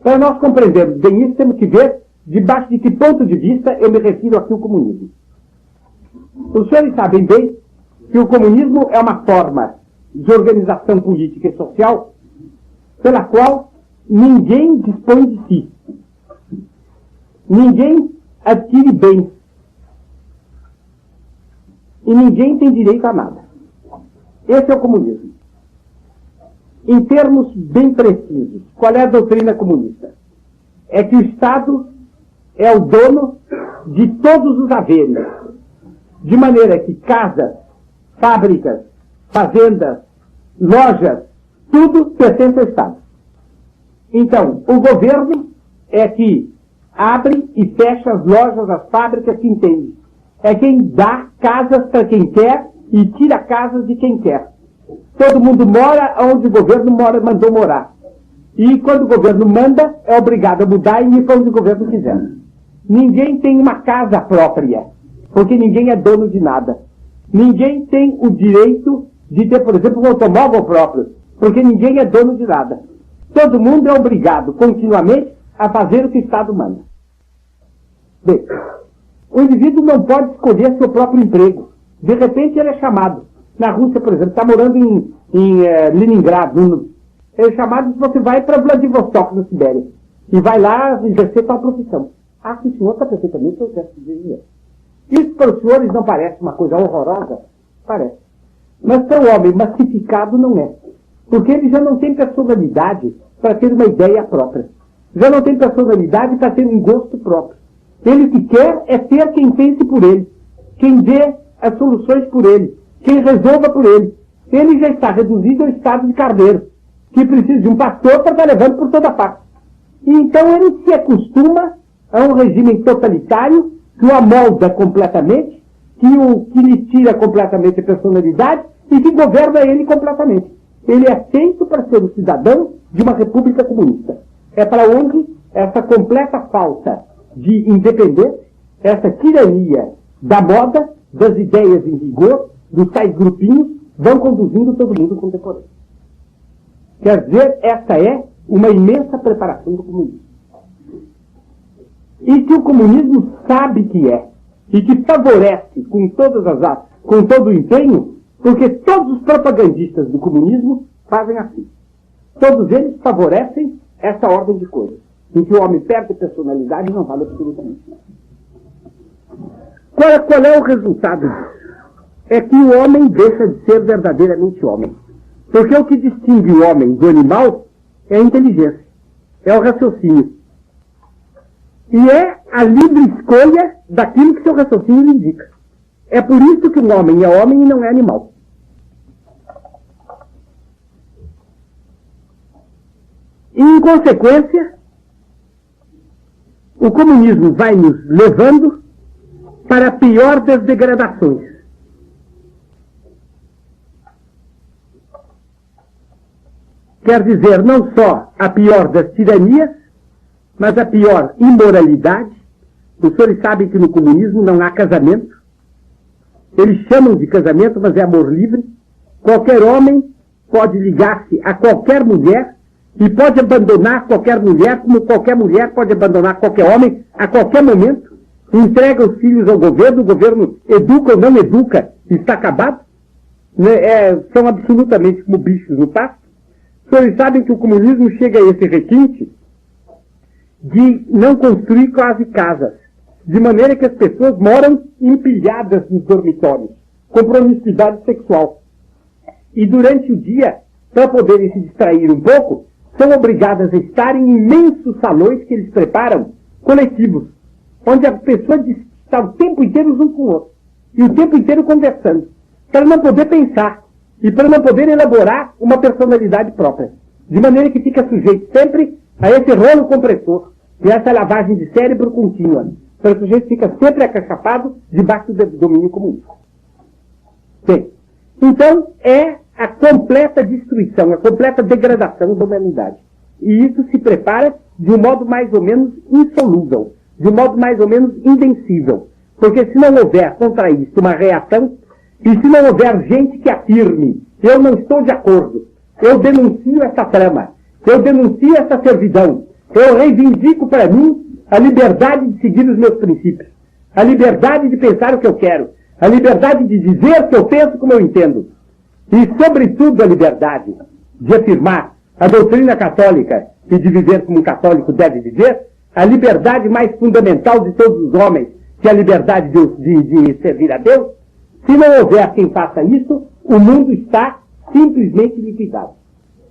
Para nós compreendermos bem isso, temos que ver debaixo de que ponto de vista eu me refiro aqui ao comunismo. Os senhores sabem bem que o comunismo é uma forma de organização política e social pela qual ninguém dispõe de si. Ninguém adquire bens. E ninguém tem direito a nada. Esse é o comunismo. Em termos bem precisos, qual é a doutrina comunista? É que o Estado é o dono de todos os haveres. De maneira que casas, fábricas, fazendas, lojas, tudo pertence ao Estado. Então, o governo é que abre e fecha as lojas, as fábricas que entende. É quem dá casas para quem quer e tira casas de quem quer. Todo mundo mora onde o governo mandou morar. E quando o governo manda, é obrigado a mudar e ir para onde o governo quiser. Ninguém tem uma casa própria, porque ninguém é dono de nada. Ninguém tem o direito de ter, por exemplo, um automóvel próprio, porque ninguém é dono de nada. Todo mundo é obrigado, continuamente, a fazer o que o Estado manda. Bem, o indivíduo não pode escolher seu próprio emprego. De repente ele é chamado. Na Rússia, por exemplo, está morando em Leningrado. Ele é chamado e você vai para Vladivostok, na Sibéria. E vai lá exercer tal profissão. Ah, o senhor está perfeitamente eu quero dizer dinheiro. Isso para os senhores não parece uma coisa horrorosa? Parece. Mas para o homem massificado não é. Porque ele já não tem personalidade para ter uma ideia própria. Já não tem personalidade para ter um gosto próprio. Ele o que quer é ter quem pense por ele. Quem dê as soluções por ele. Quem resolva por ele. Ele já está reduzido ao estado de carneiro, que precisa de um pastor para estar levando por toda parte. E então ele se acostuma a um regime totalitário que o amolda completamente, que lhe tira completamente a personalidade e que governa ele completamente. Ele é feito para ser o cidadão de uma república comunista. É para onde essa completa falta de independência, essa tirania da moda, das ideias em vigor, dos tais grupinhos, vão conduzindo todo mundo contemporâneo. Quer dizer, essa é uma imensa preparação do comunismo. E que o comunismo sabe que é, e que favorece com todo o empenho, porque todos os propagandistas do comunismo fazem assim. Todos eles favorecem essa ordem de coisas, em que o homem perde personalidade e não vale absolutamente nada. Qual é o resultado disso? É que o homem deixa de ser verdadeiramente homem. Porque o que distingue o homem do animal é a inteligência, é o raciocínio. E é a livre escolha daquilo que seu raciocínio lhe indica. É por isso que o homem é homem e não é animal. E, em consequência, o comunismo vai nos levando para a pior das degradações. Quer dizer, não só a pior das tiranias, mas a pior imoralidade. Os senhores sabem que no comunismo não há casamento. Eles chamam de casamento, mas é amor livre. Qualquer homem pode ligar-se a qualquer mulher e pode abandonar qualquer mulher, como qualquer mulher pode abandonar qualquer homem a qualquer momento. Entrega os filhos ao governo, o governo educa ou não educa, está acabado. São absolutamente como bichos no pasto. Os senhores sabem que o comunismo chega a esse requinte de não construir quase casas, de maneira que as pessoas moram empilhadas nos dormitórios, com promiscuidade sexual. E durante o dia, para poderem se distrair um pouco, são obrigadas a estar em imensos salões que eles preparam, coletivos, onde a pessoa está o tempo inteiro um com o outro, e o tempo inteiro conversando, para não poder pensar, e para não poder elaborar uma personalidade própria. De maneira que fica sujeito sempre a esse rolo compressor, e a essa lavagem de cérebro contínua. Então o sujeito fica sempre acachapado debaixo do domínio comunista. Bem, então é a completa destruição, a completa degradação da humanidade. E isso se prepara de um modo mais ou menos insolúvel, de um modo mais ou menos invencível. Porque se não houver contra isso uma reação, e se não houver gente que afirme, eu não estou de acordo, eu denuncio essa trama, eu denuncio essa servidão, eu reivindico para mim a liberdade de seguir os meus princípios, a liberdade de pensar o que eu quero, a liberdade de dizer o que eu penso como eu entendo, e sobretudo a liberdade de afirmar a doutrina católica e de viver como um católico deve viver, a liberdade mais fundamental de todos os homens, que é a liberdade de servir a Deus. Se não houver quem faça isso, o mundo está simplesmente liquidado.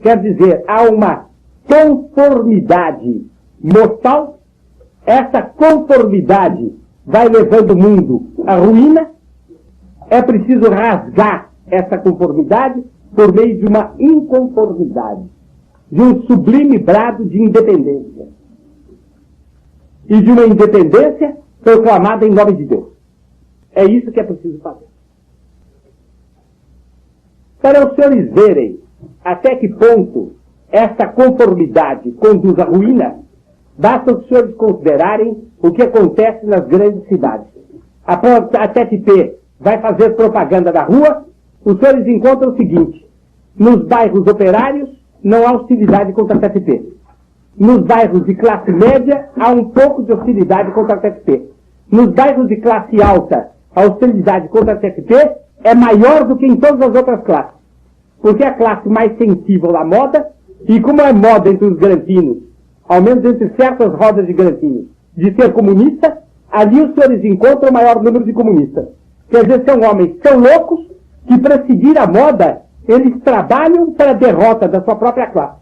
Quer dizer, há uma conformidade mortal. Essa conformidade vai levando o mundo à ruína. É preciso rasgar essa conformidade por meio de uma inconformidade, de um sublime brado de independência. E de uma independência proclamada em nome de Deus. É isso que é preciso fazer. Para os senhores verem até que ponto essa conformidade conduz à ruína, basta os senhores considerarem o que acontece nas grandes cidades. A TFP vai fazer propaganda na rua, os senhores encontram o seguinte: nos bairros operários não há hostilidade contra a TFP. Nos bairros de classe média há um pouco de hostilidade contra a TFP. Nos bairros de classe alta, a hostilidade contra a TFP é maior do que em todas as outras classes. Porque é a classe mais sensível à moda, e como é moda entre os granfinos, ao menos entre certas rodas de granfinos, de ser comunista, ali os senhores encontram o maior número de comunistas. Quer dizer, são homens tão loucos que, para seguir a moda, eles trabalham para a derrota da sua própria classe.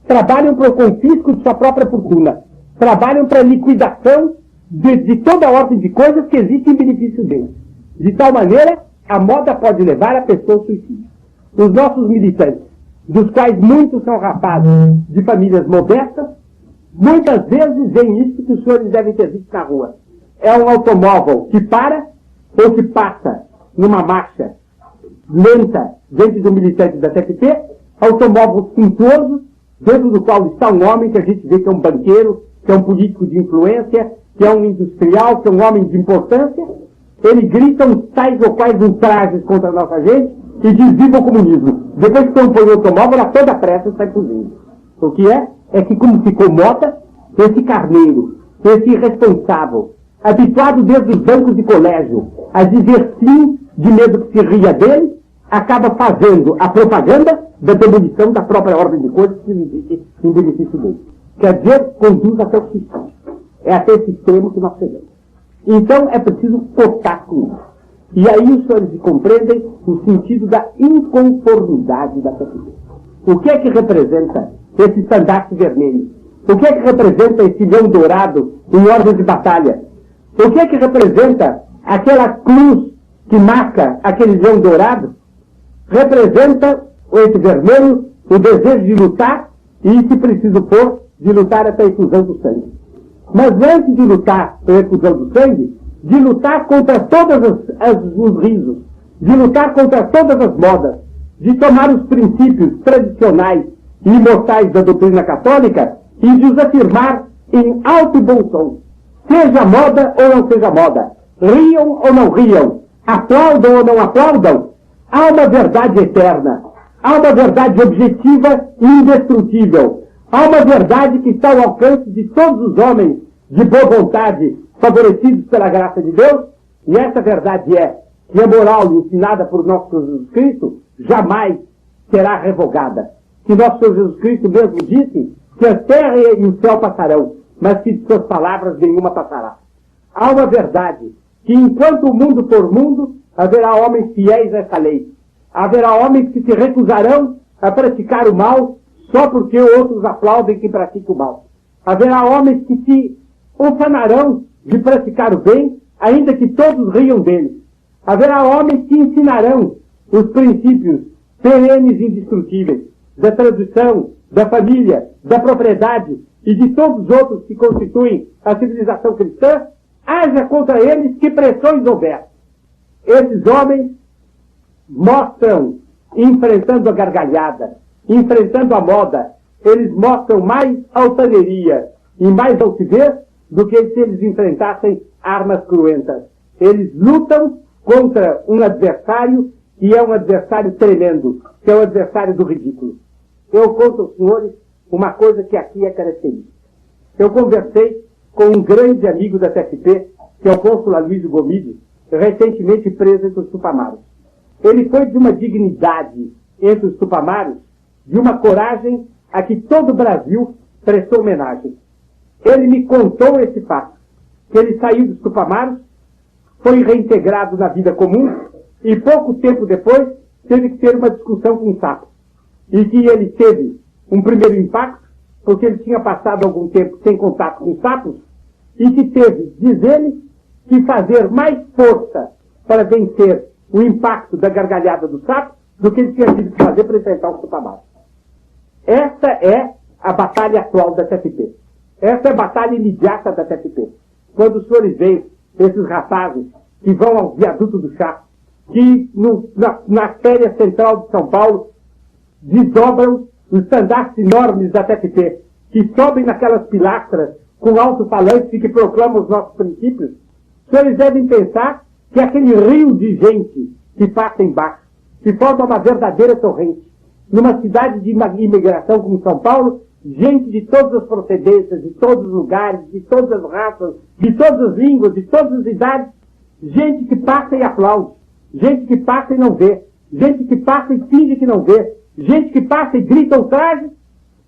Trabalham para o confisco de sua própria fortuna. Trabalham para a liquidação de toda a ordem de coisas que existem em benefício deles. De tal maneira, a moda pode levar a pessoa ao suicídio. Os nossos militantes, dos quais muitos são rapazes de famílias modestas, muitas vezes veem isso que os senhores devem ter visto na rua. É um automóvel que para ou que passa numa marcha lenta diante do militante da TFP, automóvel suntuoso, dentro do qual está um homem que a gente vê que é um banqueiro, que é um político de influência, que é um industrial, que é um homem de importância. Ele grita uns tais ou quais ultrajes contra a nossa gente e diz: viva o comunismo. Depois que compõe o automóvel, a toda pressa sai fugindo. O que é que, como ficou moda, esse carneiro, esse irresponsável, habituado desde os bancos de colégio a dizer sim de medo que se ria dele, acaba fazendo a propaganda da demolição da própria ordem de coisas em benefício dele. Quer dizer, conduz até o suicídio. É até esse extremo que nós chegamos. Então é preciso cortar com isso. E aí os senhores compreendem o sentido da inconformidade da TFP. O que é que representa esse estandarte vermelho? O que é que representa esse leão dourado em ordem de batalha? O que é que representa aquela cruz que marca aquele leão dourado? Representa esse vermelho, o desejo de lutar e, se preciso for, de lutar até a efusão do sangue. Mas antes de lutar pela efusão do sangue, de lutar contra todos os risos, de lutar contra todas as modas, de tomar os princípios tradicionais e imortais da doutrina católica e de os afirmar em alto e bom som. Seja moda ou não seja moda, riam ou não riam, aplaudam ou não aplaudam, há uma verdade eterna, há uma verdade objetiva e indestrutível, há uma verdade que está ao alcance de todos os homens de boa vontade, favorecidos pela graça de Deus, e essa verdade é que a moral ensinada por nosso Senhor Jesus Cristo jamais será revogada. Que nosso Senhor Jesus Cristo mesmo disse que a terra e o céu passarão, mas que de suas palavras nenhuma passará. Há uma verdade, que enquanto o mundo for mundo, haverá homens fiéis a essa lei. Haverá homens que se recusarão a praticar o mal só porque outros aplaudem quem pratica o mal. Haverá homens que se ufanarão de praticar o bem, ainda que todos riam deles. Haverá homens que ensinarão os princípios perenes e indestrutíveis da tradição, da família, da propriedade e de todos os outros que constituem a civilização cristã, haja contra eles que pressões houver. Esses homens mostram, enfrentando a gargalhada, enfrentando a moda, eles mostram mais altaneria e mais altivez do que se eles enfrentassem armas cruentas. Eles lutam contra um adversário que é um adversário tremendo, que é o adversário do ridículo. Eu conto aos senhores uma coisa que aqui é característica. Eu conversei com um grande amigo da TFP, que é o cônsul Aloysio Gomide, recentemente preso entre os tupamaros. Ele foi de uma dignidade entre os tupamaros, de uma coragem a que todo o Brasil prestou homenagem. Ele me contou esse fato, que ele saiu dos tupamaros, foi reintegrado na vida comum e pouco tempo depois teve que ter uma discussão com um sapo. E que ele teve um primeiro impacto, porque ele tinha passado algum tempo sem contato com sapos, e que teve, diz ele, que fazer mais força para vencer o impacto da gargalhada do sapo do que ele tinha tido que fazer para enfrentar os tupamaros. Essa é a batalha atual da TFP. Essa é a batalha imediata da TFP. Quando os senhores veem esses rapazes que vão ao viaduto do chá, que na Féria Central de São Paulo desdobram os estandartes enormes da TFP, que sobem naquelas pilastras com alto-falantes e que proclamam os nossos princípios. Os senhores devem pensar que aquele rio de gente que passa embaixo, que forma uma verdadeira torrente, numa cidade de imigração como São Paulo, gente de todas as procedências, de todos os lugares, de todas as raças, de todas as línguas, de todas as idades, gente que passa e aplaude, gente que passa e não vê, gente que passa e finge que não vê, gente que passa e grita ultraje.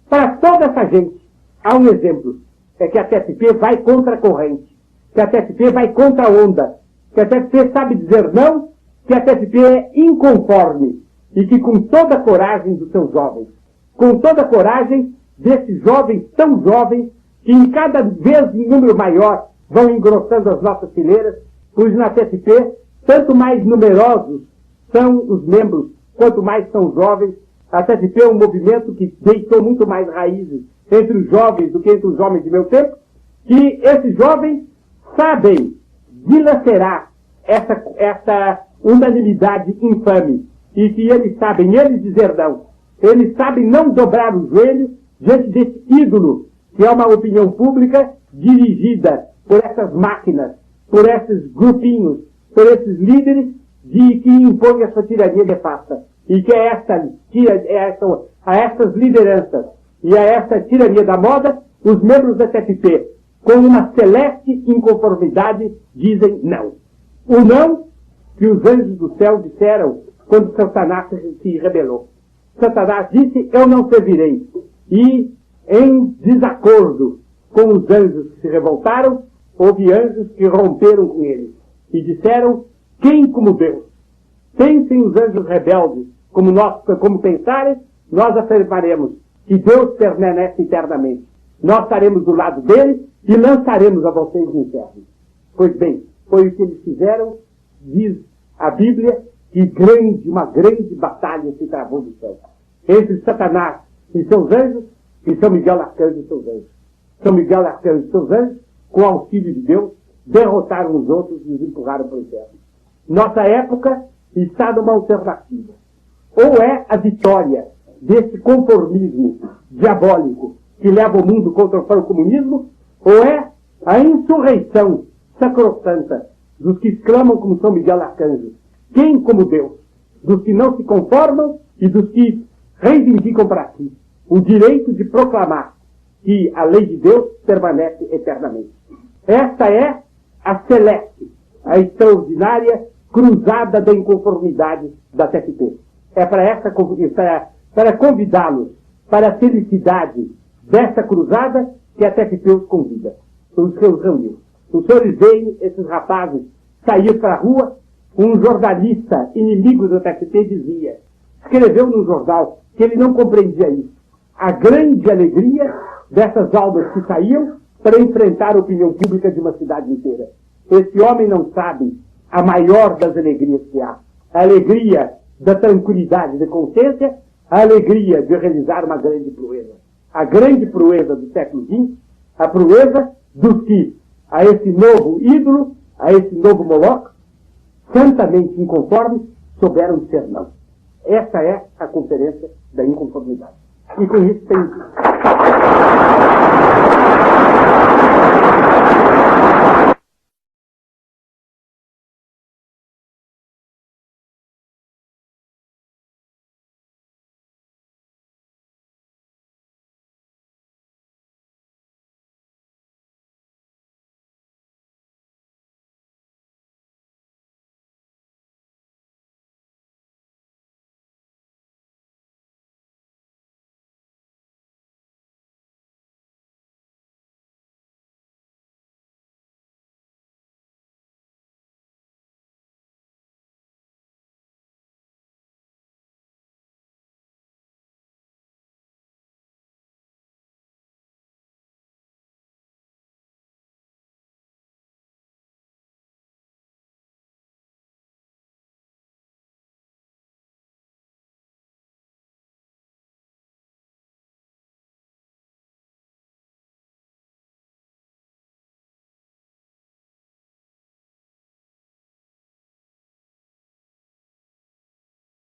Para toda essa gente, há um exemplo, é que a TFP vai contra a corrente, que a TFP vai contra a onda, que a TFP sabe dizer não, que a TFP é inconforme, e que com toda a coragem dos seus jovens, com toda a coragem desses jovens tão jovens, que em cada vez em número maior vão engrossando as nossas fileiras, pois na TFP, tanto mais numerosos são os membros, quanto mais são jovens. A TFP é um movimento que deitou muito mais raízes entre os jovens do que entre os homens de meu tempo, que esses jovens sabem dilacerar essa unanimidade infame, e que eles sabem dizer não. Eles sabem não dobrar o joelho diante desse ídolo, que é uma opinião pública dirigida por essas máquinas, por esses grupinhos, por esses líderes que impõem a sua tirania nefasta. E que a essas lideranças e a essa tirania da moda, os membros da TFP, com uma celeste inconformidade, dizem não. O não que os anjos do céu disseram quando Satanás se rebelou. Satanás disse, eu não servirei. E, em desacordo com os anjos que se revoltaram, houve anjos que romperam com ele e disseram, quem como Deus? Pensem os anjos rebeldes como pensarem, nós afirmaremos que Deus permanece eternamente. Nós estaremos do lado dele e lançaremos a vocês no inferno. Pois bem, foi o que eles fizeram, diz a Bíblia, que uma grande batalha se travou do céu. Entre Satanás e seus anjos, e São Miguel Arcanjo e seus anjos. São Miguel Arcanjo e seus anjos, com o auxílio de Deus, derrotaram os outros e os empurraram para o inferno. Nossa época está numa alternativa. Ou é a vitória desse conformismo diabólico que leva o mundo para o comunismo, ou é a insurreição sacrossanta dos que exclamam como São Miguel Arcanjo, quem como Deus, dos que não se conformam e dos que reivindicam para si o direito de proclamar que a lei de Deus permanece eternamente. Esta é a celeste, a extraordinária cruzada da inconformidade da TFP. É para convidá-los para a felicidade dessa cruzada que a TFP os convida, os reuniu. Os senhores veem esses rapazes sair para a rua. Um jornalista inimigo da TFP escreveu no jornal que ele não compreendia isso. A grande alegria dessas almas que saíam para enfrentar a opinião pública de uma cidade inteira. Esse homem não sabe a maior das alegrias que há. A alegria da tranquilidade de consciência, a alegria de realizar uma grande proeza. A grande proeza do século XX, a proeza dos que, a esse novo ídolo, a esse novo Moloch, santamente inconformes, souberam dizer não. Essa é a conferência da inconformidade. E com isso tem...